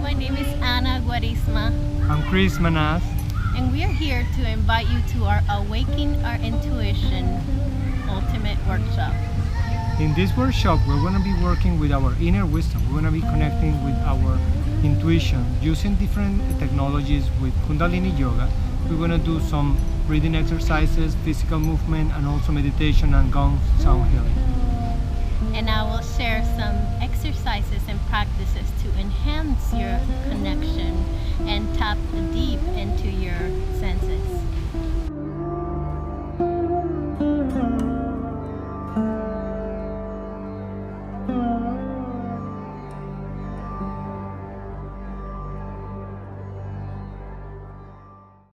My name is Ana Guarisma, I'm Chris Manas. and we are here to invite you to our Awaken Our Intuition Ultimate Workshop. In this workshop, we're going to be working with our inner wisdom. We're going to be connecting with our intuition using different technologies with Kundalini Yoga. We're going to do some breathing exercises, physical movement, and also meditation and gong sound healing. And I will share some exercises and practices to enhance your connection and tap deep into your